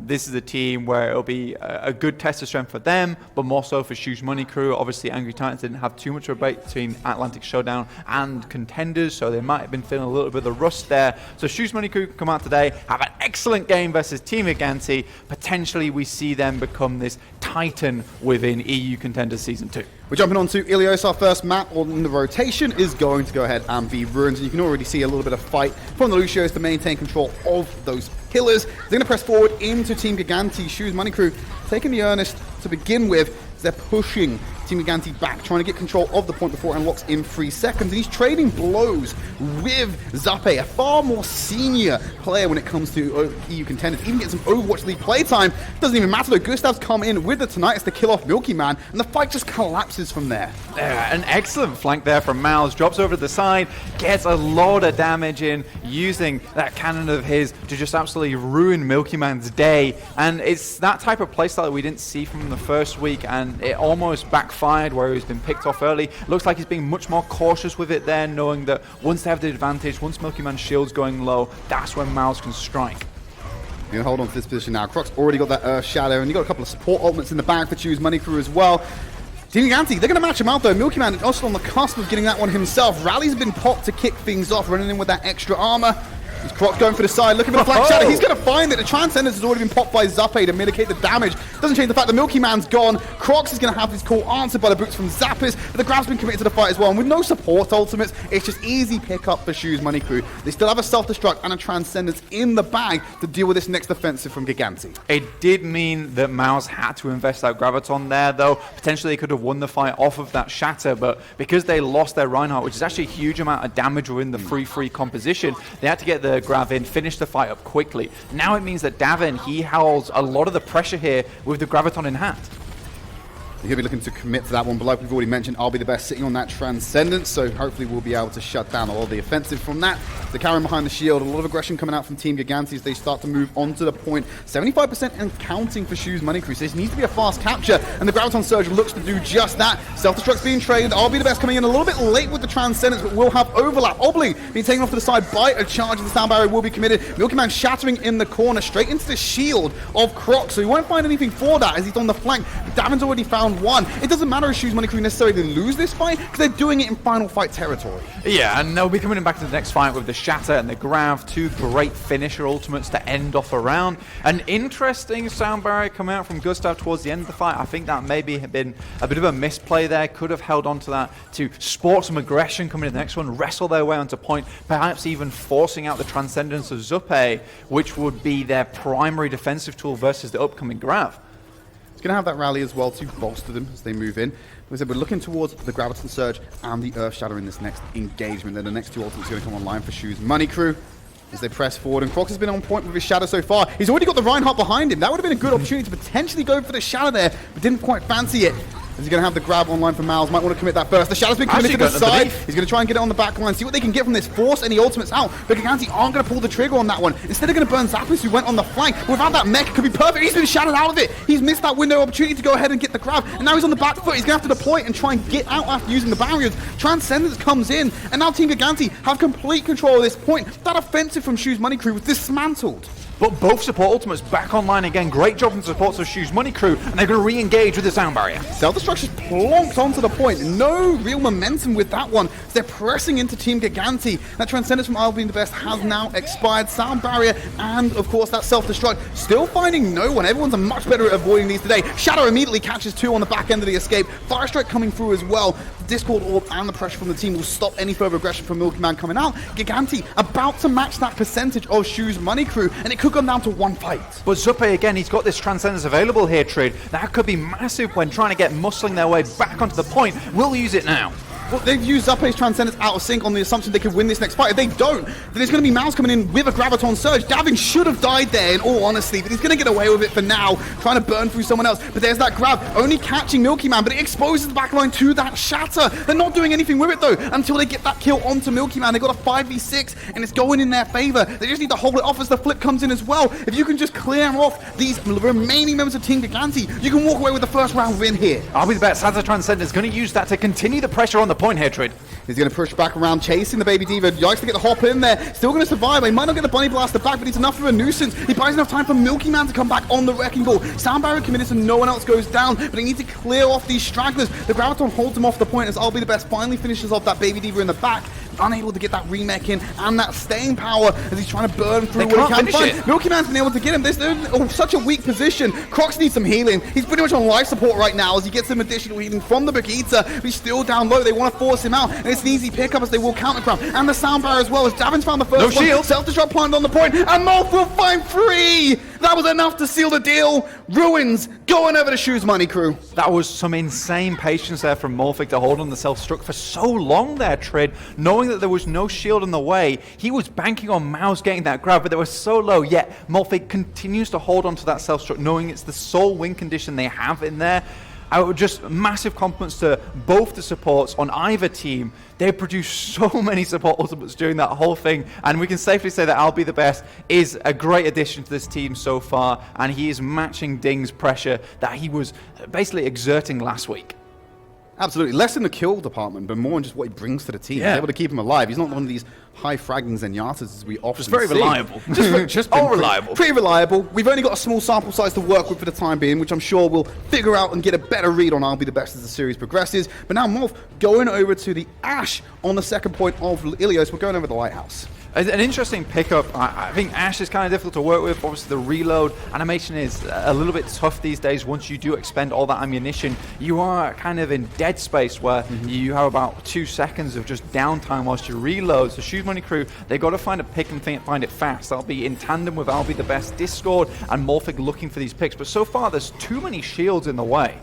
This is a team where it'll be a good test of strength for them, but more so for Shoes Money Crew. Obviously, Angry Titans didn't have too much of a break between Atlantic Showdown and Contenders, so they might have been feeling a little bit of the rust there. So Shoes Money Crew come out today, have an excellent game versus Team Gigantti. Potentially, we see them become this titan within EU Contenders Season 2. We're jumping on to Ilios. Our first map on the rotation is going to go ahead and be Ruins. And you can already see a little bit of fight from the Lucios to maintain control of those pillars. They're going to press forward into Team Gigantti. Shoes Money Crew taking the earnest to begin with. They're pushing Team Gigantti back, trying to get control of the point before it unlocks in 3 seconds. And he's trading blows with Zappe, a far more senior player when it comes to EU Contenders. Even getting some Overwatch League playtime. Doesn't even matter though. Gustav's come in with the Tinnitus to kill off Milky Man, and the fight just collapses from there. An excellent flank there from Miles. Drops over to the side, gets a lot of damage in, using that cannon of his to just absolutely ruin Milky Man's day. And it's that type of playstyle that we didn't see from the first week, and it almost backfired where he's been picked off early. Looks like he's being much more cautious with it there, knowing that once they have the advantage, once Milky Man's shield's going low, that's when Miles can strike. You're going to hold on to this position now. Croc's already got that Earth Shadow, and you've got a couple of support ultimates in the bag for Choose Money Crew as well. Team Gigantti, they're going to match him out though. Milky Man also on the cusp of getting that one himself. Rally's been popped to kick things off, running in with that extra armor. He's Croc going for the side, looking for the flank shadow. He's going to find it. The Transcendence has already been popped by Zappe to mitigate the damage. Doesn't change the fact that Milky Man's gone. Crocs is going to have his call answered by the boots from Zappis, but the grab's been committed to the fight as well. And with no support ultimates, it's just easy pick up for Shoes Money Crew. They still have a self-destruct and a Transcendence in the bag to deal with this next offensive from Gigantti. It did mean that Mouse had to invest that Graviton there, though. Potentially they could have won the fight off of that Shatter, but because they lost their Reinhardt, which is actually a huge amount of damage within the 3-3 composition, they had to get the Grav in, finish the fight up quickly. Now it means that Davin, he holds a lot of the pressure here with the Graviton in hand. You're going to be looking to commit to that one, but like we've already mentioned, I'll be the best sitting on that Transcendence, so hopefully we'll be able to shut down a lot of the offensive from that. They're carrying behind the shield, a lot of aggression coming out from Team Gigantti as they start to move onto the point. 75% and counting for Shoes Money Crew, so this needs to be a fast capture, and the Graviton Surge looks to do just that. Self-destruct's being traded, I'll be the best coming in a little bit late with the Transcendence, but we'll have overlap. Obli being taken off to the side by a charge, and the sound barrier will be committed. Milky Man shattering in the corner, straight into the shield of Croc, so he won't find anything for that as he's on the flank. Davin's already found one. It doesn't matter if Shoes Money Crew necessarily lose this fight, because they're doing it in final fight territory. Yeah, and they'll be coming back to the next fight with the Shatter and the Grav, two great finisher ultimates to end off a round. An interesting sound barrier coming out from Gustav towards the end of the fight. I think that maybe had been a bit of a misplay there. Could have held on to that to sport some aggression coming in the next one, wrestle their way onto point, perhaps even forcing out the Transcendence of Zappe, which would be their primary defensive tool versus the upcoming Grav. Going to have that rally as well to bolster them as they move in. As I said, we're looking towards the Graviton Surge and the Earth Shadow in this next engagement. Then the next two ultimates are going to come online for Shoes Money Crew as they press forward. And Crocs has been on point with his Shadow so far. He's already got the Reinhardt behind him. That would have been a good opportunity to potentially go for the Shadow there, but didn't quite fancy it. He's going to have the grab online for Miles. Might want to commit that first. The Shadow's been committed to the side. He's going to try and get it on the back line. See what they can get from this. Force any ultimates out. But Gigantti aren't going to pull the trigger on that one. Instead, they're going to burn Zappis, who went on the flank. Without that mech, it could be perfect. He's been shadowed out of it. He's missed that window opportunity to go ahead and get the grab. And now he's on the back foot. He's going to have to deploy and try and get out after using the barriers. Transcendence comes in. And now Team Gigantti have complete control of this point. That offensive from Shoes Money Crew was dismantled. But both support ultimates back online again. Great job from the supports of Shoes Money Crew, and they're going to re-engage with the sound barrier. Self-destruction's plonked onto the point. No real momentum with that one. They're pressing into Team Gigantti. That Transcendence from I'll Be the Best has now expired. Sound barrier and, of course, that self-destruct. Still finding no one. Everyone's much better at avoiding these today. Shadow immediately catches two on the back end of the escape. Fire Strike coming through as well. The Discord Orb and the pressure from the team will stop any further aggression from Milky Man coming out. Gigantti about to match that percentage of Shoes Money Crew, and it could come down to one fight. But Zappe, again, he's got this Transcendence available here, Tridd. That could be massive when trying to get muscling their way back onto the point. We'll use it now. Well, they've used Zappe's Transcendence out of sync on the assumption they could win this next fight. If they don't, then there's going to be Mouse coming in with a Graviton Surge. Davin should have died there, in all honesty, but he's going to get away with it for now, trying to burn through someone else. But there's that grab, only catching Milky Man, but it exposes the backline to that Shatter. They're not doing anything with it, though, until they get that kill onto Milky Man. They've got a 5v6, and it's going in their favor. They just need to hold it off as the flip comes in as well. If you can just clear off these remaining members of Team Gigantti, you can walk away with the first round win here. I'll be the best. Has a Transcendence going to use that to continue the pressure on the the point here, Tridd. He's going to push back around, chasing the Baby Diva. Likes to get the hop in there. Still going to survive. He might not get the Bunny Blaster back, but he's enough of a nuisance. He buys enough time for Milky Man to come back on the Wrecking Ball. Sound Barrier committed so no one else goes down, but he needs to clear off these stragglers. The Graviton holds him off the point as I'll Be the Best finally finishes off that Baby Diva in the back. Unable to get that remake in and that staying power as he's trying to burn through what he can find. Milky Man's been able to get him. They're such a weak position. Crocs needs some healing. He's pretty much on life support right now as he gets some additional healing from the Brigitte. He's still down low. They want to force him out, and it's an easy pickup as they will counterground. And the sound barrier as well as Davin's found the first one. Shield. Self-destruct planted on the point, and Molf will find 3. That was enough to seal the deal. Ruins going over to Shoes Money Crew. That was some insane patience there from Morphic to hold on the self-destruct for so long there, Tridd. Knowing that there was no shield in the way, he was banking on Mouse getting that grab, but they were so low, yet Morphic continues to hold on to that self-destruct, knowing it's the sole win condition they have in there. Just massive compliments to both the supports on either team. They produced so many support ultimates during that whole thing, and we can safely say that I'll Be the Best is a great addition to this team so far, and he is matching Ding's pressure that he was basically exerting last week. Absolutely. Less in the kill department, but more in just what he brings to the team. He's able to keep him alive. He's not one of these high fragging Zenyatas as we often see. Just very reliable. just all reliable. Pretty reliable. We've only got a small sample size to work with for the time being, which I'm sure we'll figure out and get a better read on I'll Be the Best as the series progresses. But now Morph going over to the Ashe on the second point of Ilios. We're going over the Lighthouse. An interesting pickup. I think Ashe is kind of difficult to work with. Obviously, the reload animation is a little bit tough these days. Once you do expend all that ammunition, you are kind of in dead space where you have about 2 seconds of just downtime whilst you reload. So Shoes Money Crew, they got to find a pick and find it fast. That'll be in tandem with I'll Be the Best Discord and Morphic looking for these picks. But so far, there's too many shields in the way.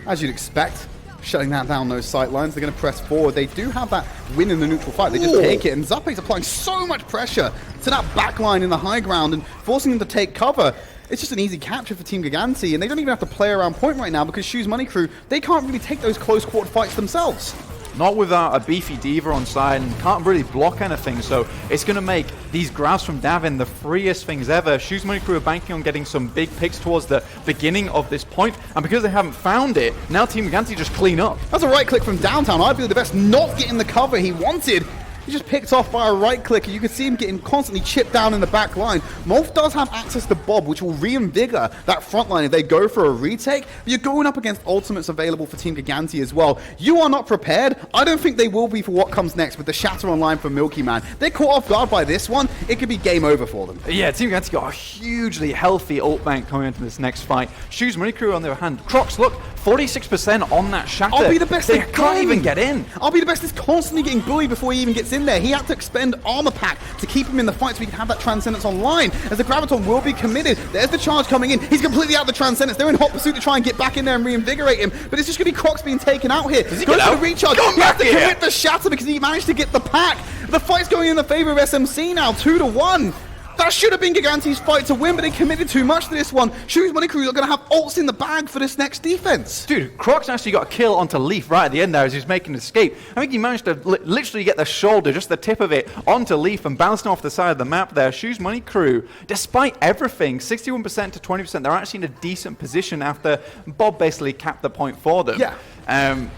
As you'd expect. Shutting that down, those sight lines. They're going to press forward. They do have that win in the neutral fight. They just take it, and Zape's applying so much pressure to that back line in the high ground and forcing them to take cover. It's just an easy capture for Team Gigantti, and they don't even have to play around point right now because Shoes Money Crew, they can't really take those close quarter fights themselves. Not without a beefy Diva on side, and can't really block anything, so it's going to make these grabs from Davin the freest things ever. Shoes Money Crew are banking on getting some big picks towards the beginning of this point, and because they haven't found it, now Team Gigantti just clean up. That's a right click from downtown. I'd be the best not getting the cover he wanted. He just picked off by a right click, and you can see him getting constantly chipped down in the back line. Morph does have access to Bob, which will reinvigor that front line if they go for a retake. But you're going up against ultimates available for Team Gigantti as well. You are not prepared. I don't think they will be for what comes next with the Shatter online for Milky Man. They're caught off guard by this one. It could be game over for them. Yeah, Team Gigantti got a hugely healthy ult bank coming into this next fight. Shoes Money Crew on the other hand. Crocs, look, 46% on that Shatter. I'll Be the Best. They can't even get in. I'll Be the Best is constantly getting bullied before he even gets in there. He had to expend armor pack to keep him in the fight so he can have that Transcendence online, as the Graviton will be committed. There's the charge coming in. He's completely out of the Transcendence. They're in hot pursuit to try and get back in there and reinvigorate him, but it's just going to be Crocs being taken out here. Does he Goes get for out? the recharge. He has to commit the Shatter because he managed to get the pack. The fight's going in the favor of SMC now, 2-1. That should have been Gigantti's fight to win, but they committed too much to this one. Shoes Money Crew are going to have ults in the bag for this next defense. Dude, Crocs actually got a kill onto Leaf right at the end there as he's making an escape. I think he managed to literally get the shoulder, just the tip of it, onto Leaf and bouncing off the side of the map there. Shoes Money Crew, despite everything, 61% to 20%, they're actually in a decent position after Bob basically capped the point for them. Yeah.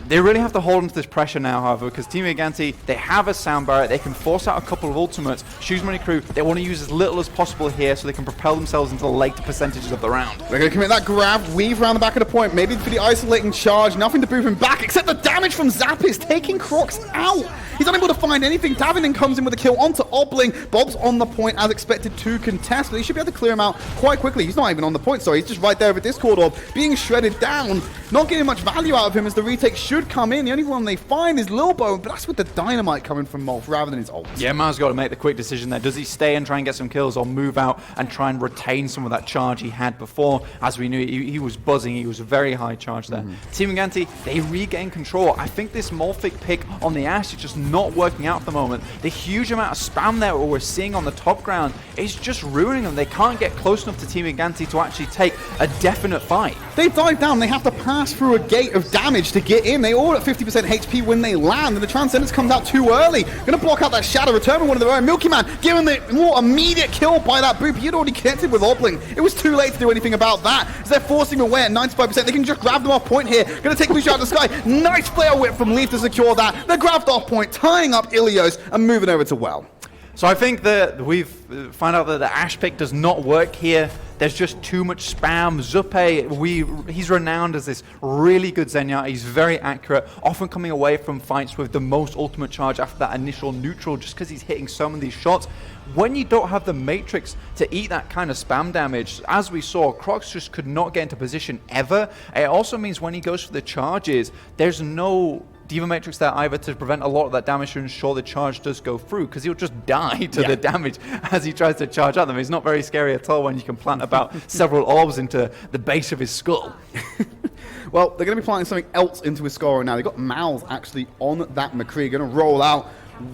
They really have to hold on to this pressure now, however, because Team Gigantti, they have a sound barrier, they can force out a couple of ultimates. Shoes Money Crew, they want to use as little as possible here so they can propel themselves into the later percentages of the round. They're going to commit that grab, weave around the back of the point, maybe for the isolating charge, nothing to move him back except the damage from Zap is taking Crocs out. He's unable to find anything. Davin then comes in with a kill onto Obling. Bob's on the point as expected to contest, but he should be able to clear him out quite quickly. He's not even on the point, sorry. He's just right there with Discord Orb, being shredded down. Not getting much value out of him as the retake should come in. The only one they find is Lilbo, but that's with the dynamite coming from Molf rather than his ult. Yeah, Mao's got to make the quick decision there. Does he stay and try and get some kills or move out and try and retain some of that charge he had before? As we knew, he was buzzing. He was a very high charge there. Team Gigantti, they regain control. I think this Morphic pick on the Ashe is just not working out at the moment. The huge amount of spam there we're seeing on the top ground is just ruining them. They can't get close enough to Team Gigantti to actually take a definite fight. They dive down. They have to pass through a gate of damage. advantage to get in. They all at 50% HP when they land, and the Transcendence comes out too early. Going to block out that Shadow, returning one of their own. Milky Man given the more immediate kill by that boop. He had already connected with Obling. It was too late to do anything about that. As they're forcing him away at 95%, they can just grab them off point here. Going to take Lucio out of the sky. Nice flare whip from Leaf to secure that. They're grabbed off point, tying up Ilios and moving over to Well. So I think that we've found out that the Ash pick does not work here. There's just too much spam. Zupe, he's renowned as this really good Zenyatta. He's very accurate, often coming away from fights with the most ultimate charge after that initial neutral, just because he's hitting so many of these shots. When you don't have the Matrix to eat that kind of spam damage, as we saw, Crocs just could not get into position ever. It also means when he goes for the charges, there's no Diva Matrix there either to prevent a lot of that damage to ensure the charge does go through, because he'll just die to the damage as he tries to charge at them. It's not very scary at all when you can plant about several orbs into the base of his skull. Well, they're going to be planting something else into his skull right now. They've got Mal's actually on that McCree, going to roll out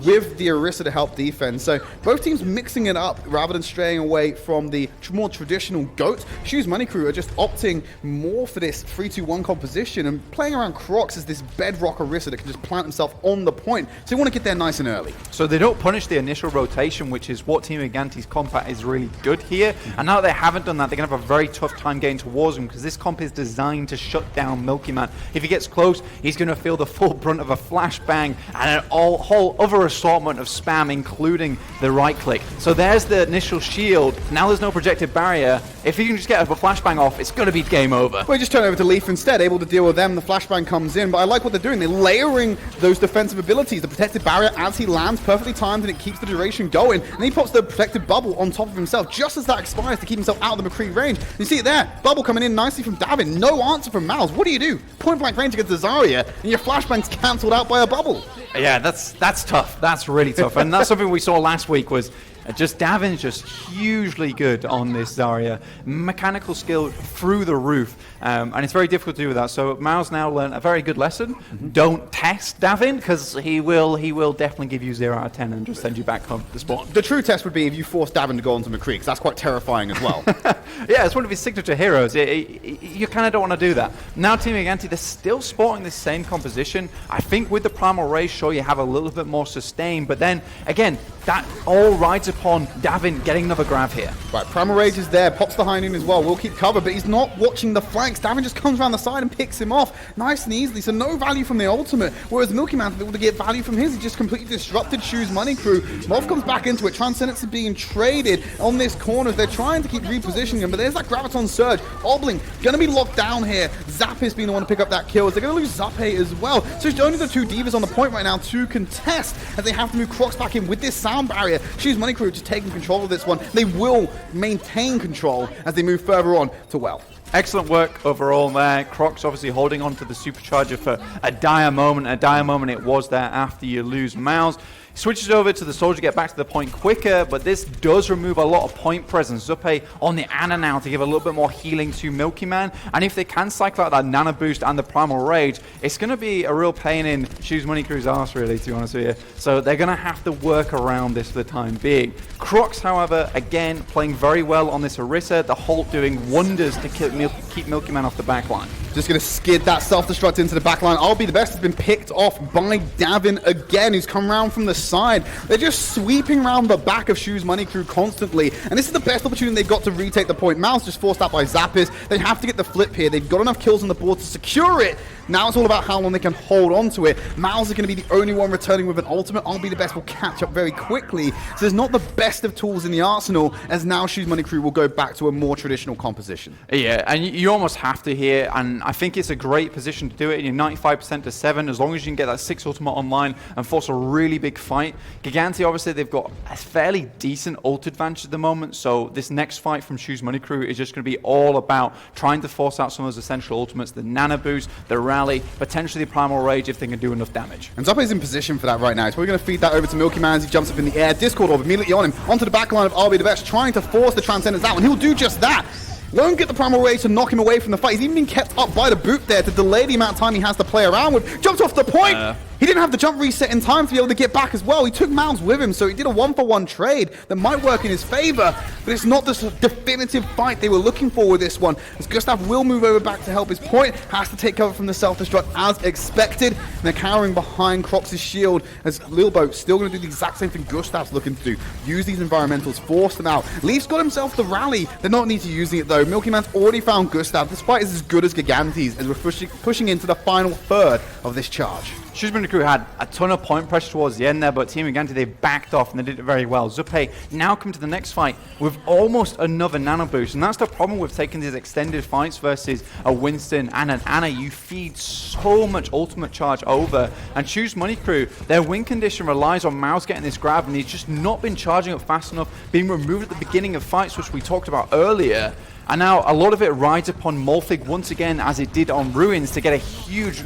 with the Orisa to help defend. So both teams mixing it up rather than straying away from the more traditional GOAT. Shoes Money Crew are just opting more for this 3-2-1 composition and playing around Crocs as this bedrock Orisa that can just plant himself on the point. So you want to get there nice and early. So they don't punish the initial rotation, which is what Team Giganti's comp is really good here. And now that they haven't done that, they're going to have a very tough time getting towards him, because this comp is designed to shut down Milky Man. If he gets close, he's going to feel the full brunt of a flashbang and a whole other assortment of spam, including the right click. So there's the initial shield. Now there's no projected barrier. If you can just get a flashbang off, it's going to be game over. Well, just turn over to Leaf instead, able to deal with them. The flashbang comes in, but I like what they're doing. They're layering those defensive abilities. The protected barrier as he lands, perfectly timed, and it keeps the duration going. And he pops the protected bubble on top of himself just as that expires to keep himself out of the McCree range. You see it there. Bubble coming in nicely from Davin. No answer from Mouse. What do? Point blank range against the Zarya, and your flashbang's cancelled out by a bubble. Yeah, that's tough. That's really tough. And that's something we saw last week was just Davin's just hugely good on this Zarya. Mechanical skill through the roof. And it's very difficult to do with that. So Mao's now learned a very good lesson. Don't test Davin, because he will definitely give you 0 out of 10 and just send you back home to the spawn. The true test would be if you force Davin to go onto McCree, because that's quite terrifying as well. Yeah, it's one of his signature heroes. You kind of don't want to do that. Now Team Giganti, they're still sporting this same composition. I think with the Primal Ray, sure, you have a little bit more sustain, but then, again, that all rides upon Davin getting another grab here. Right, Primal Rage is there, pops behind him as well, will keep cover, but he's not watching the flanks. Davin just comes around the side and picks him off nice and easily, so no value from the ultimate, whereas Milky Man's able to get value from his. He just completely disrupted Shoes Money Crew. Moth comes back into it, Transcendence is being traded on this corner. They're trying to keep repositioning him, but there's that Graviton Surge. Obling going to be locked down here. Zappis being the one to pick up that kill. They're going to lose Zappe as well, so it's only the two Divas on the point right now to contest, as they have to move Crocs back in with this sound barrier. Shoes Money Crew just taking control of this one. They will maintain control as they move further on to Well. Excellent work overall there. Crocs obviously holding on to the supercharger for a dire moment. A dire moment it was there after you lose Mouse. Switches over to the Soldier to get back to the point quicker, but this does remove a lot of point presence. Zuppe on the Ana now to give a little bit more healing to Milky Man, and if they can cycle out that Nano Boost and the Primal Rage, it's going to be a real pain in Shoes Money Crew's arse, really, to be honest with you. So they're going to have to work around this for the time being. Crocs, however, again, playing very well on this Orisa. The Holt doing wonders to keep Milky Man off the backline. Just going to skid that self-destruct into the backline. I'll be the best has been picked off by Davin again, who's come around from the side. They're just sweeping around the back of Shoes Money Crew constantly, and this is the best opportunity they've got to retake the point. Mouse just forced out by Zappis. They have to get the flip here. They've got enough kills on the board to secure it. Now it's all about how long they can hold on to it. Mouse is going to be the only one returning with an ultimate. I'll be the best will catch up very quickly. So there's not the best of tools in the arsenal, as now Shoes Money Crew will go back to a more traditional composition. Yeah, and you almost have to here, and I think it's a great position to do it. You're 95% to 7, as long as you can get that 6 ultimate online and force a really big fight. Gigantti, obviously, they've got a fairly decent ult advantage at the moment, so this next fight from Shoes Money Crew is just going to be all about trying to force out some of those essential ultimates, the Nano Boost, the Rally, potentially the Primal Rage if they can do enough damage. And Zappe is in position for that right now. He's probably going to feed that over to Milky Man as he jumps up in the air. Discord Orb immediately on him, onto the back line of RB the Best, trying to force the Transcendence out, and he'll do just that. Won't get the Primal Rage to knock him away from the fight. He's even been kept up by the boot there to delay the amount of time he has to play around with. Jumps off the point! He didn't have the jump reset in time to be able to get back as well. He took Mouse with him, so he did a 1-for-1 trade that might work in his favor, but it's not the definitive fight they were looking for with this one, as Gustav will move over back to help his point, has to take cover from the self-destruct as expected, and they're cowering behind Crocs' shield, as Lilbo still going to do the exact same thing Gustav's looking to do, use these environmentals, force them out. Leaf's got himself the rally, they're not need to using it though. Milky Man's already found Gustav. This fight is as good as Gigantti's, as we're pushing into the final third of this charge. Shoes Crew had a ton of point pressure towards the end there, but Team Gigantti, they backed off and they did it very well. Zupe now come to the next fight with almost another nano boost, and that's the problem with taking these extended fights versus a Winston and an Anna. You feed so much ultimate charge over, and Shoes Money Crew, their win condition relies on Mouse getting this grab, and he's just not been charging up fast enough, being removed at the beginning of fights, which we talked about earlier. And now a lot of it rides upon Molfig once again, as it did on Ruins, to get a huge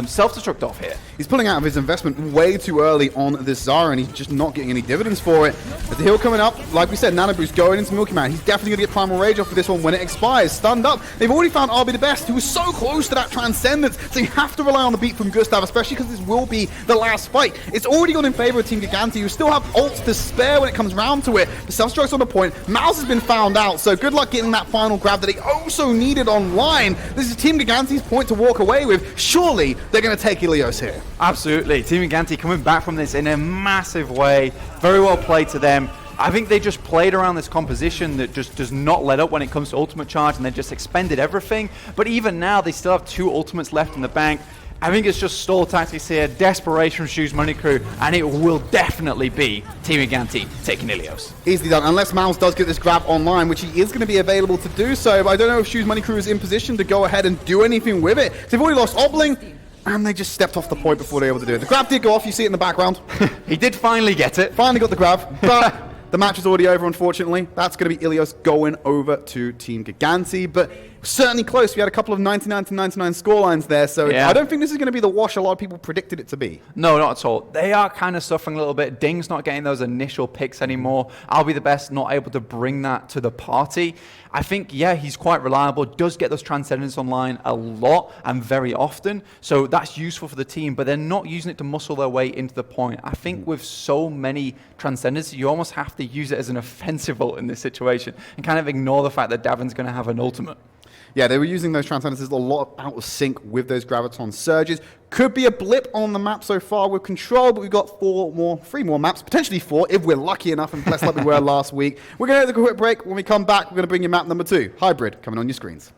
self-destruct off here. He's pulling out of his investment way too early on this Zara, and he's just not getting any dividends for it. As the heal coming up, like we said, Nano Boost going into Milky Man. He's definitely going to get Primal Rage off of this one when it expires. Stunned up. They've already found RB the Best, who was so close to that Transcendence, so you have to rely on the beat from Gustav, especially because this will be the last fight. It's already gone in favor of Team Gigantti, who still have ults to spare when it comes round to it. The self-destruct's on the point. Mouse has been found out, so good luck getting that final grab that he also needed online. This is Team Gigantti's point to walk away with. Surely they're going to take Ilios here. Absolutely. Team Gigantti coming back from this in a massive way. Very well played to them. I think they just played around this composition that just does not let up when it comes to ultimate charge, and they just expended everything. But even now, they still have 2 ultimates left in the bank. I think it's just stall tactics here, desperation from Shoes Money Crew, and it will definitely be Team Gigantti taking Ilios. Easily done, unless Mouse does get this grab online, which he is going to be available to do so. But I don't know if Shoes Money Crew is in position to go ahead and do anything with it. They've already lost Obling, and they just stepped off the point before they were able to do it. The grab did go off, you see it in the background. He did finally get it. Finally got the grab, but the match is already over, unfortunately. That's going to be Ilios going over to Team Gigantti, but certainly close. We had a couple of 99 to 99 scorelines there, so yeah. I don't think this is going to be the wash a lot of people predicted it to be. No, not at all. They are kind of suffering a little bit. Ding's not getting those initial picks anymore. I'll be the best, not able to bring that to the party. I think, yeah, he's quite reliable, does get those Transcendence online a lot and very often, so that's useful for the team, but they're not using it to muscle their way into the point. I think with so many Transcendence, you almost have to use it as an offensive ult in this situation and kind of ignore the fact that Davin's going to have an ultimate. Yeah, they were using those Transcendences a lot out of sync with those Graviton Surges. Could be a blip on the map so far with Control, but we've got 3 more maps, potentially 4, if we're lucky enough and blessed like we were last week. We're going to take a quick break. When we come back, we're going to bring you map number 2, Hybrid, coming on your screens.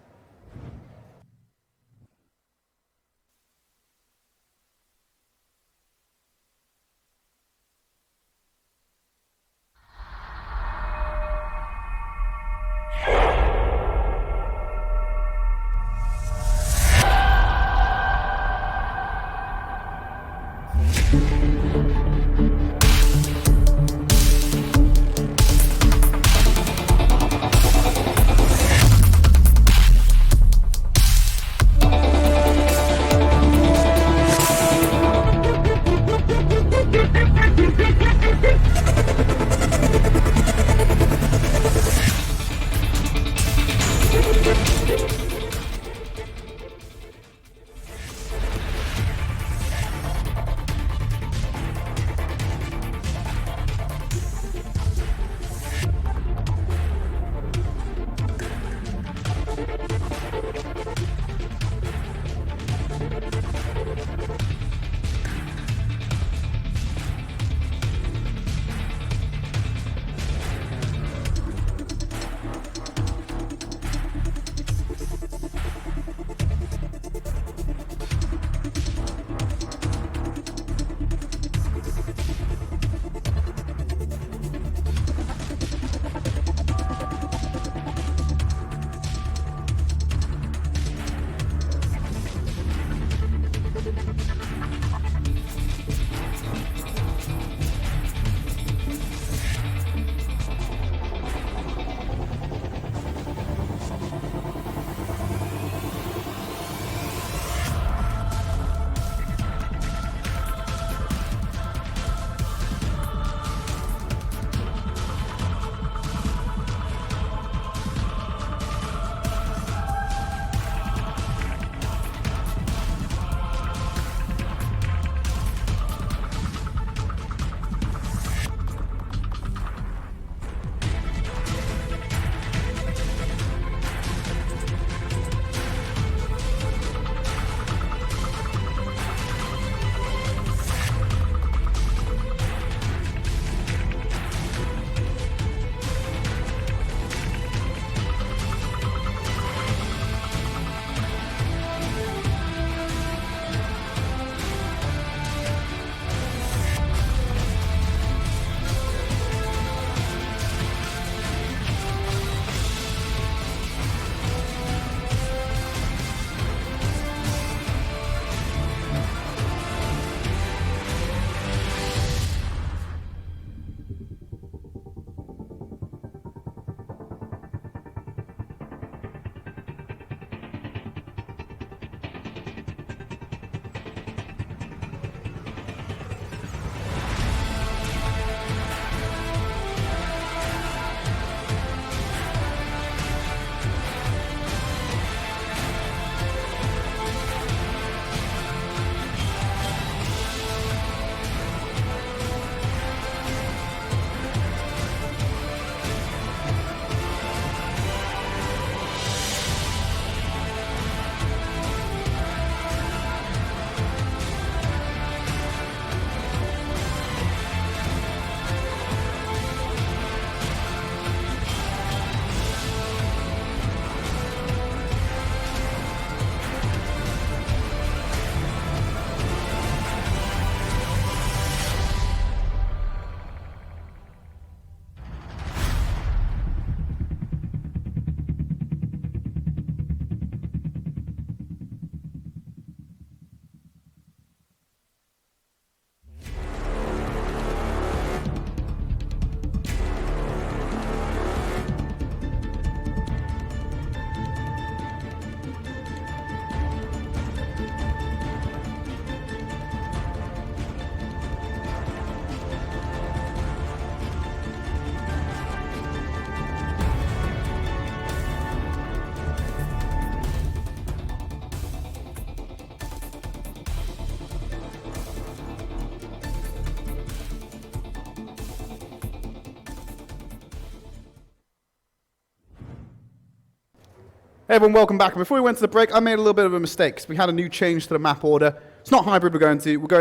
Hey everyone, welcome back. And before we went to the break, I made a little bit of a mistake because we had a new change to the map order. It's not hybrid we're going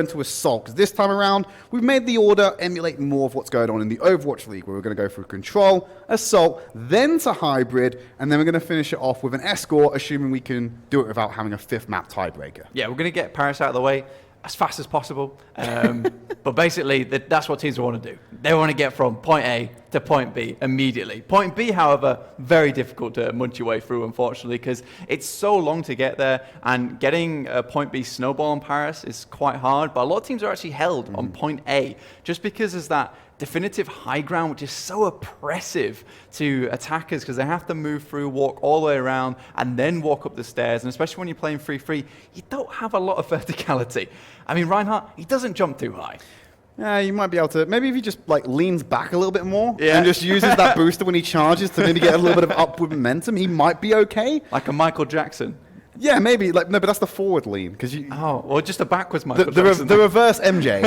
to Assault. Because this time around, we've made the order emulate more of what's going on in the Overwatch League, where we're going to go through Control, Assault, then to Hybrid, and then we're going to finish it off with an Escort, assuming we can do it without having a 5th map tiebreaker. Yeah, we're going to get Paris out of the way as fast as possible. But basically, that's what teams want to do. They want to get from point A to point B immediately. Point B, however, very difficult to munch your way through, unfortunately, because it's so long to get there, and getting a point B snowball in Paris is quite hard, but a lot of teams are actually held on point A, just because there's that definitive high ground, which is so oppressive to attackers because they have to move through, walk all the way around, and then walk up the stairs. And especially when you're playing 3-3, you don't have a lot of verticality. I mean, Reinhardt, he doesn't jump too high. Yeah, you might be able to. Maybe if he just like leans back a little bit more and just uses that booster when he charges to maybe get a little bit of upward momentum, he might be okay. Like a Michael Jackson. Yeah, maybe. Like, no, but that's the forward lean. Or just a backwards Michael Jackson. The reverse MJ.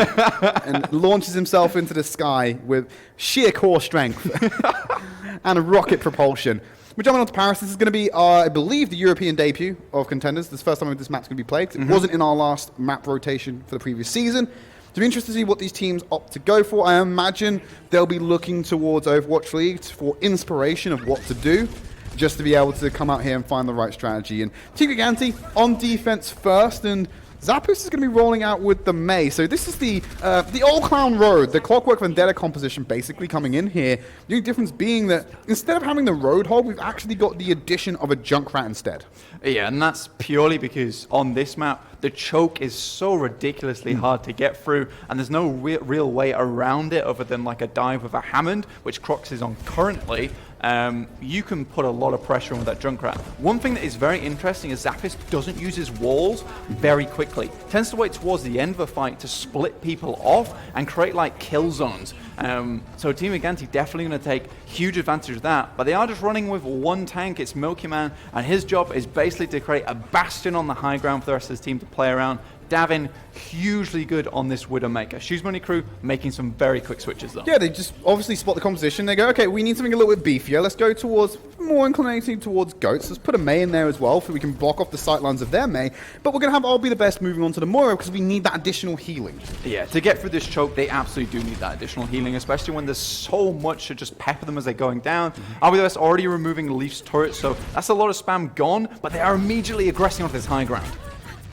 And launches himself into the sky with sheer core strength and a rocket propulsion. We're jumping on to Paris. This is going to be, I believe, the European debut of Contenders. This is the first time this map's going to be played. It wasn't in our last map rotation for the previous season. So be interested to see what these teams opt to go for. I imagine they'll be looking towards Overwatch League for inspiration of what to do, just to be able to come out here and find the right strategy. And Team Gigantti on defense first, and Zappos is going to be rolling out with the Mei. So this is the Old Clown Road, the Clockwork Vendetta composition basically coming in here. The only difference being that instead of having the Roadhog, we've actually got the addition of a Junkrat instead. Yeah, and that's purely because on this map, the choke is so ridiculously hard to get through, and there's no real way around it other than like a dive with a Hammond, which Crocs is on currently. You can put a lot of pressure on with that Junkrat. One thing that is very interesting is Zappos doesn't use his walls very quickly. Tends to wait towards the end of a fight to split people off and create like kill zones. So Team Gigantti definitely going to take huge advantage of that, but they are just running with one tank. It's Milky Man, and his job is basically to create a bastion on the high ground for the rest of his team to play around. Davin, hugely good on this Widowmaker. Shoes Money crew making some very quick switches though. Yeah, they just obviously spot the composition. They go, okay, we need something a little bit beefier. Let's go towards, more inclinating towards Goats. Let's put a Mei in there as well so we can block off the sightlines of their Mei. But we're going to have I'll Be the Best moving on to the Moira because we need that additional healing. Yeah, to get through this choke, they absolutely do need that additional healing, especially when there's so much to just pepper them as they're going down. I'll Be the Best already removing Leaf's turret, so that's a lot of spam gone, but they are immediately aggressing off this high ground.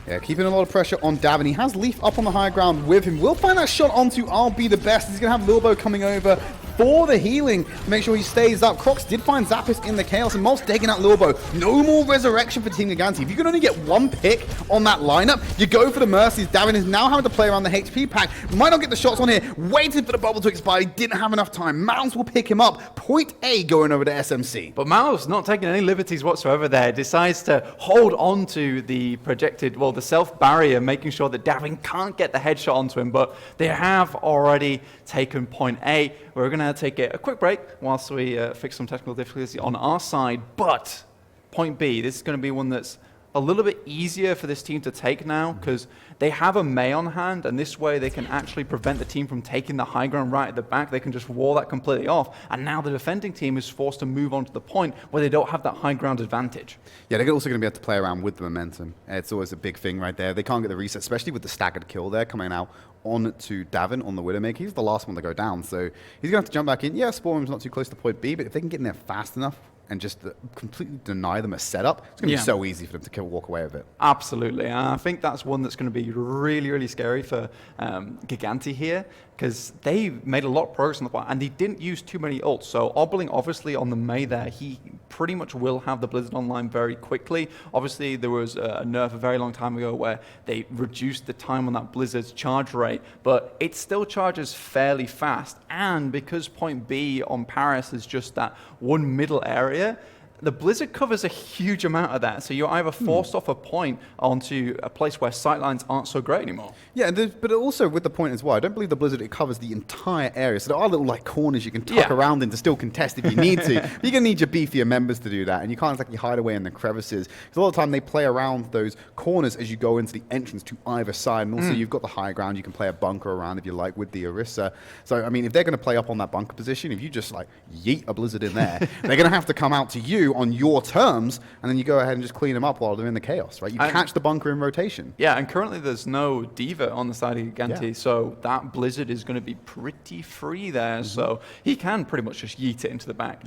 Yeah, keeping a lot of pressure on Davin. He has Leaf up on the high ground with him. We'll find that shot onto I'll Be the Best. He's going to have Lilbo coming over for the healing to make sure he stays up. Crocs did find Zappos in the chaos, and Malt's taking out Lilbo. No more resurrection for Team Gigantti. If you can only get one pick on that lineup, you go for the Mercies. Davin is now having to play around the HP pack. Might not get the shots on here. Waited for the bubble to expire. He didn't have enough time. Mounds will pick him up. Point A going over to SMC. But Mouse, not taking any liberties whatsoever there, decides to hold on to the projected, well, the self-barrier, making sure that Davin can't get the headshot onto him, but they have already taken point A. We're going to take a quick break whilst we fix some technical difficulties on our side, but point B, this is going to be one that's a little bit easier for this team to take now because they have a Mei on hand, and this way they can actually prevent the team from taking the high ground right at the back. They can just wall that completely off, and now the defending team is forced to move on to the point where they don't have that high ground advantage. Yeah, they're also going to be able to play around with the momentum. It's always a big thing right there. They can't get the reset, especially with the staggered kill there coming out on to Davin on the Widowmaker. He's the last one to go down, so he's going to have to jump back in. Yeah, Spawn's not too close to point B, but if they can get in there fast enough and just completely deny them a setup, it's going to be so easy for them to walk away with it. Absolutely. I think that's one that's going to be really, really scary for Gigantti here, because they made a lot of progress on the point, and they didn't use too many ults. So Obling, obviously, on the Mei there, he pretty much will have the Blizzard online very quickly. Obviously, there was a nerf a very long time ago where they reduced the time on that Blizzard's charge rate, but it still charges fairly fast. And because point B on Paris is just that one middle area, the Blizzard covers a huge amount of that, so you're either forced off a point onto a place where sightlines aren't so great anymore. Yeah, but also with the point as well, I don't believe the Blizzard, it covers the entire area, so there are little like corners you can tuck around in to still contest if you need to. But you're going to need your beefier members to do that, and you can't exactly hide away in the crevices, because a lot of the time they play around those corners as you go into the entrance to either side, and also you've got the high ground, you can play a bunker around if you like with the Orisa. So, I mean, if they're going to play up on that bunker position, if you just like yeet a Blizzard in there, they're going to have to come out to you do on your terms, and then you go ahead and just clean them up while they're in the chaos, right? You catch the bunker in rotation. Yeah, and currently there's no Diva on the side of Gigantti, so that Blizzard is going to be pretty free there, so he can pretty much just yeet it into the back.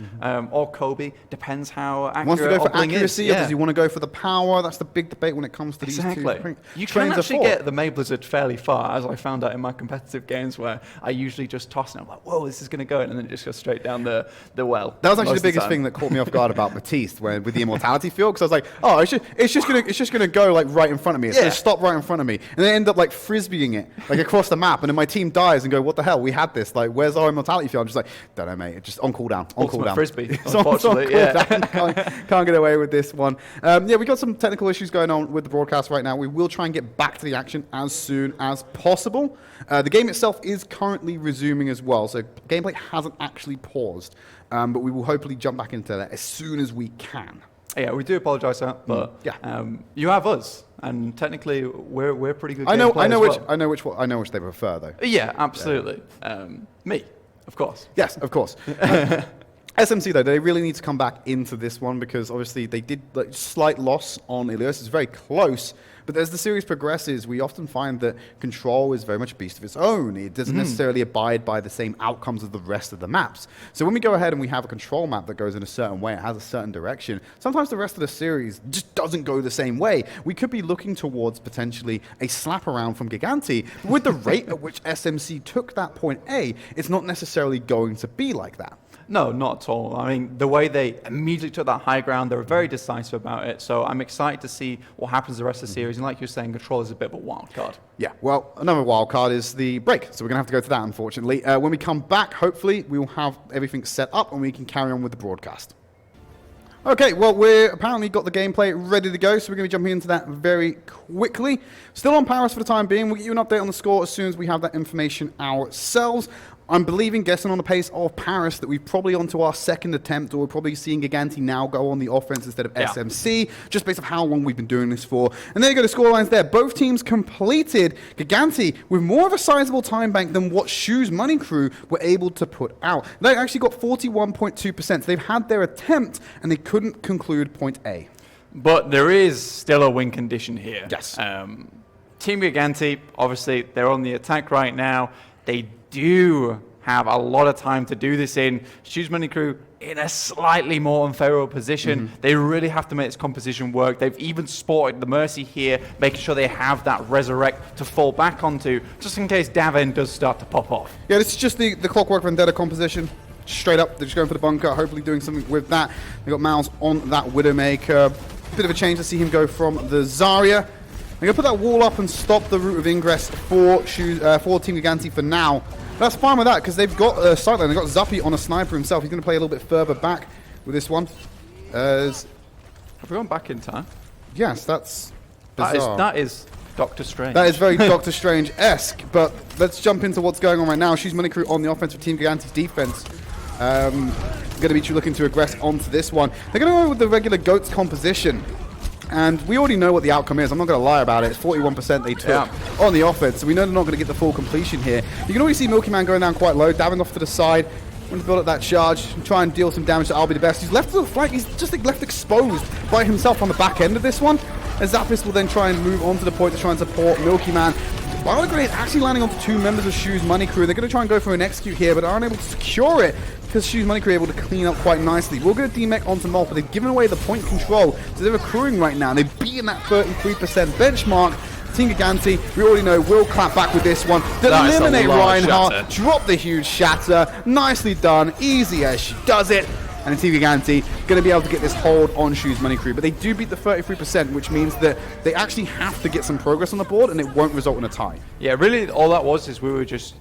Or Kobe, depends how accurate Wants to go for Obbling accuracy, is. or does he want to go for the power? That's the big debate when it comes to these two. You can actually get the May Blizzard fairly far, as I found out in my competitive games, where I usually just toss it, and I'm like, whoa, this is going to go in, and then it just goes straight down the well. That was actually the biggest thing that caught me off guard about Batiste with the immortality field, because I was like, oh, it's just gonna go like right in front of me. It's gonna stop right in front of me, and then end up like frisbeeing it like across the map, and then my team dies and go, what the hell? We had this. Like, where's our immortality field? I'm just like, don't know, mate. It's just on cooldown. On cooldown. Frisbee. Unfortunately, can't get away with this one. Yeah, we got some technical issues going on with the broadcast right now. We will try and get back to the action as soon as possible. The game itself is currently resuming as well, so gameplay hasn't actually paused, but we will hopefully jump back into that as soon as we can. Yeah, we do apologise for that, but you have us, and technically we're pretty good. I know which they prefer though. Yeah, absolutely. Me, of course. Yes, of course. SMC though, they really need to come back into this one, because obviously they did like slight loss on Ilios. It's very close, but as the series progresses, we often find that Control is very much a beast of its own. It doesn't necessarily abide by the same outcomes as the rest of the maps. So when we go ahead and we have a Control map that goes in a certain way, it has a certain direction, sometimes the rest of the series just doesn't go the same way. We could be looking towards potentially a slap around from Gigantti. But with the rate at which SMC took that point A, it's not necessarily going to be like that. No, not at all. I mean, the way they immediately took that high ground, they were very decisive about it. So I'm excited to see what happens the rest of the series. And like you're saying, Control is a bit of a wild card. Yeah, well, another wild card is the break. So we're going to have to go to that, unfortunately. When we come back, hopefully, we will have everything set up and we can carry on with the broadcast. Okay, well, we're apparently got the gameplay ready to go, so we're going to be jumping into that very quickly. Still on Paris for the time being. We'll get you an update on the score as soon as we have that information ourselves. I'm guessing on the pace of Paris, that we're probably onto our second attempt, or we're probably seeing Gigantti now go on the offense instead of SMC, just based on how long we've been doing this for. And there you go, the scorelines there. Both teams completed. Gigantti with more of a sizable time bank than what Shoes Money Crew were able to put out. They actually got 41.2%. So they've had their attempt, and they couldn't conclude point A. But there is still a win condition here. Yes. Team Gigantti, obviously, they're on the attack right now. They do have a lot of time to do this in. Shoes Money Crew in a slightly more unfavorable position. They really have to make this composition work. They've even sported the Mercy here, making sure they have that Resurrect to fall back onto, just in case Davin does start to pop off. Yeah, this is just the Clockwork Vendetta composition. Straight up, they're just going for the bunker, hopefully doing something with that. They got Miles on that Widowmaker. Bit of a change to see him go from the Zarya. They're going to put that wall up and stop the route of ingress for Team Gigantti for now. That's fine with that, because they've got a sideline. They've got Zuppy on a sniper himself. He's going to play a little bit further back with this one. Have we gone back in time? Yes, that's bizarre. That is Doctor Strange. That is very Doctor Strange-esque, but let's jump into what's going on right now. Shoes Money Crew on the offense for Team Gigantti's defense. Going to be looking to aggress onto this one. They're going to go with the regular GOATS composition. And we already know what the outcome is. I'm not going to lie about it. It's 41% they took on the offense. So we know they're not going to get the full completion here. You can already see Milky Man going down quite low, dabbing off to the side. Want to build up that charge and try and deal some damage to I'll be the best. He's left to the flank. He's just left exposed by himself on the back end of this one. As Zappis will then try and move on to the point to try and support Milky Man. Bio Grenade actually landing onto two members of Shoes Money Crew. They're going to try and go for an execute here, but aren't able to secure it because Shoes Money Crew are able to clean up quite nicely. We're going to demech onto Malt, but they've given away the point control, so they're accruing right now. They've beaten that 33% benchmark. Team Gigantti, we already know, will clap back with this one. Eliminate Reinhardt, drop the huge shatter. Nicely done, easy as she does it. And Team Gigantti going to be able to get this hold on Shoes Money Crew. But they do beat the 33%, which means that they actually have to get some progress on the board, and it won't result in a tie. Yeah, really, all that was is we were just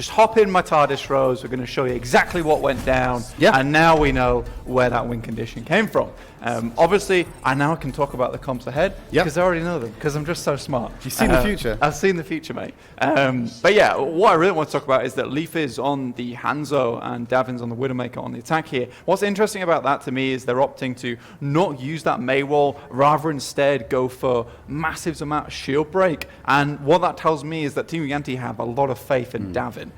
hop in my TARDIS Rose. We're going to show you exactly what went down. Yeah. And now we know where that win condition came from. Obviously, I now can talk about the comps ahead because I already know them because I'm just so smart. You've seen the future. I've seen the future, mate. But yeah, what I really want to talk about is that Leaf is on the Hanzo and Davin's on the Widowmaker on the attack here. What's interesting about that to me is they're opting to not use that Mei wall, rather instead go for massive amount of shield break. And what that tells me is that Team Gigantti have a lot of faith in Davin.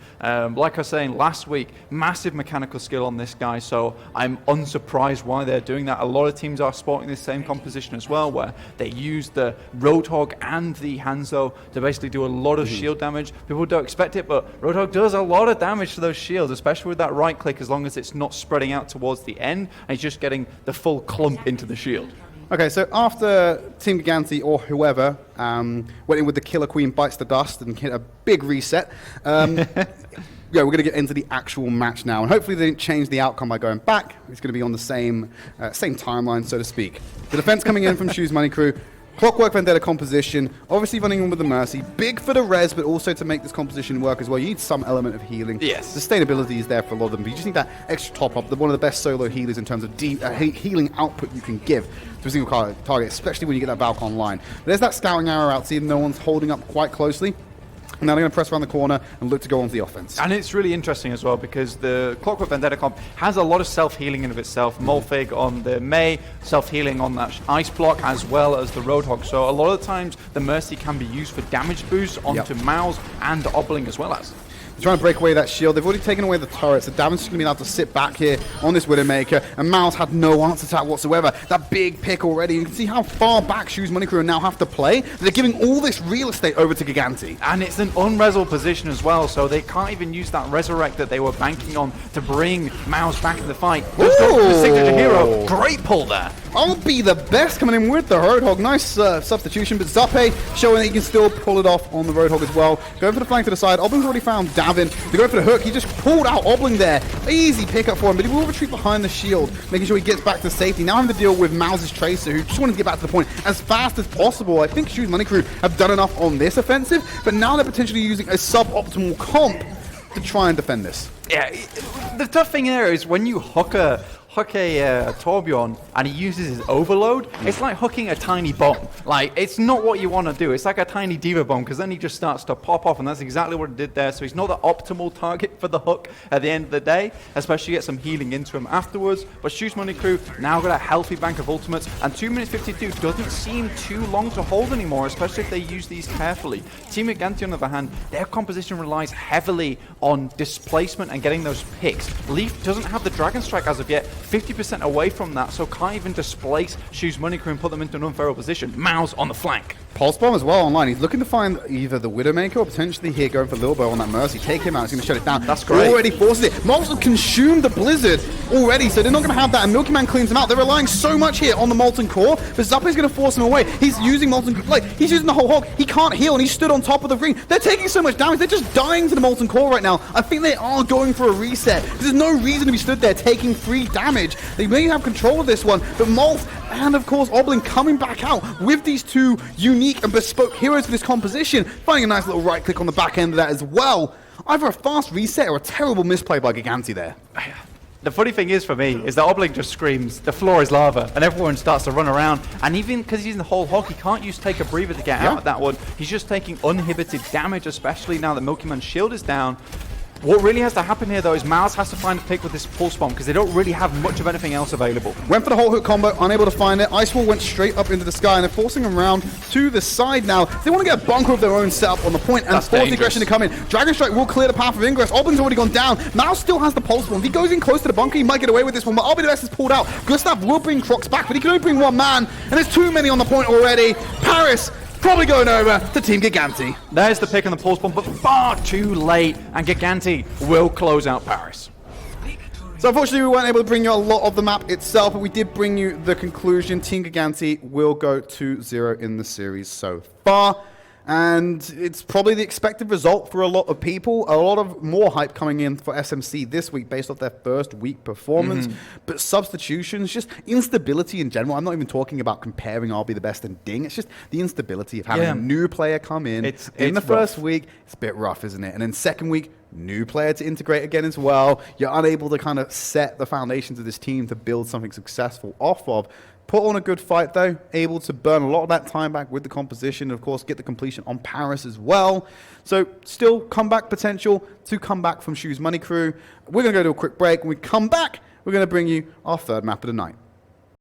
Like I was saying last week, massive mechanical skill on this guy, so I'm unsurprised why they're doing that. A lot of teams are sporting this same composition as well, where they use the Roadhog and the Hanzo to basically do a lot of shield damage. People don't expect it, but Roadhog does a lot of damage to those shields, especially with that right click, as long as it's not spreading out towards the end and he's just getting the full clump into the shield. Okay, so after Team Gigantti or whoever went in with the Killer Queen bites the dust and hit a big reset, we're going to get into the actual match now, and hopefully they didn't change the outcome by going back. It's going to be on the same timeline, so to speak. The defense coming in from Shoes Money Crew. Clockwork Vendetta composition, obviously running in with the Mercy. Big for the res, but also to make this composition work as well. You need some element of healing. Yes. Sustainability is there for a lot of them, but you just need that extra top-up. They're one of the best solo healers in terms of healing output you can give to a single target, especially when you get that Valk online. But there's that scouting arrow out, see no one's holding up quite closely. Now they're going to press around the corner and look to go onto the offense. And it's really interesting as well because the Clockwork Vendetta comp has a lot of self-healing in of itself. Molfig on the Mei, self-healing on that Ice Block, as well as the Roadhog. So a lot of the times the Mercy can be used for damage boost onto Mouse and Obling as well as. They're trying to break away that shield. They've already taken away the turret, so Davin's just going to be allowed to sit back here on this Widowmaker, and Miles had no answer to that whatsoever. That big pick already. You can see how far back Shoes Money Crew now have to play. They're giving all this real estate over to Gigantti. And it's an unresolved position as well, so they can't even use that Resurrect that they were banking on to bring Miles back in the fight. Just go for the signature hero. Great pull there. I'll be the best coming in with the Roadhog. Nice substitution, but Zappe showing that he can still pull it off on the Roadhog as well. Going for the flank to the side. Obling's already found Davin. They go for the hook. He just pulled out Obling there. Easy pickup for him, but he will retreat behind the shield, making sure he gets back to safety. Now having to deal with Mouse's Tracer, who just wanted to get back to the point as fast as possible. I think Shoes Money Crew have done enough on this offensive, but now they're potentially using a suboptimal comp to try and defend this. Yeah, the tough thing there is when you hook a Torbjorn and he uses his overload, it's like hooking a tiny bomb. Like, it's not what you want to do. It's like a tiny diva bomb, because then he just starts to pop off, and that's exactly what it did there. So he's not the optimal target for the hook at the end of the day, especially get some healing into him afterwards. But Shoes Money Crew now got a healthy bank of ultimates, and 2 minutes 52 doesn't seem too long to hold anymore, especially if they use these carefully. Team Gigantti, on the other hand, their composition relies heavily on displacement and getting those picks. Leaf doesn't have the Dragon Strike as of yet, 50% away from that, so can't even displace Shoes Money Crew and put them into an unfavorable position. Mouse on the flank. Pulse Bomb as well online. He's looking to find either the Widowmaker or potentially here going for Lilbo on that Mercy. Take him out. He's going to shut it down. That's great. Already forces it. Moles have consumed the Blizzard already, so they're not going to have that. And Milky Man cleans them out. They're relying so much here on the Molten Core, but Zappe's going to force him away. He's using he's using the whole hog. He can't heal, and he's stood on top of the ring. They're taking so much damage. They're just dying to the Molten Core right now. I think they are going for a reset. There's no reason to be stood there taking free damage. They may have control of this one, but Molt and, of course, Obling coming back out with these two unique and bespoke heroes for this composition, finding a nice little right click on the back end of that as well. Either a fast reset or a terrible misplay by Gigantti there. The funny thing is for me is that Obling just screams, the floor is lava, and everyone starts to run around. And even because he's in the whole hog, he can't use Take a Breather to get out of that one. He's just taking uninhibited damage, especially now that Milky Man's shield is down. What really has to happen here, though, is Miles has to find a pick with this Pulse Bomb, because they don't really have much of anything else available. Went for the whole hook combo, unable to find it. Ice Wall went straight up into the sky, and they're forcing him around to the side now. They want to get a bunker of their own setup on the point and force the aggression to come in. Dragon Strike will clear the path of ingress. Obling's already gone down. Miles still has the Pulse Bomb. If he goes in close to the bunker, he might get away with this one, but I'll be the best is pulled out. Gustav will bring Crocs back, but he can only bring one man, and there's too many on the point already. Paris probably going over to Team Gigantti. There's the pick on the Pulse Bomb, but far too late, and Gigantti will close out Paris. So unfortunately we weren't able to bring you a lot of the map itself, but we did bring you the conclusion. Team Gigantti will go 2-0 in the series so far. And it's probably the expected result for a lot of people. A lot of more hype coming in for SMC this week based off their first week performance. But substitutions, just instability in general. I'm not even talking about comparing I'll be the best and Ding. It's just the instability of having a new player come in. It's the first week, it's a bit rough, isn't it? And then second week, new player to integrate again as well. You're unable to kind of set the foundations of this team to build something successful off of. Put on a good fight though, able to burn a lot of that time back with the composition, of course get the completion on Paris as well. So still comeback potential to come back from Shoes Money Crew. We're going to go to a quick break. When we come back, we're going to bring you our third map of the night.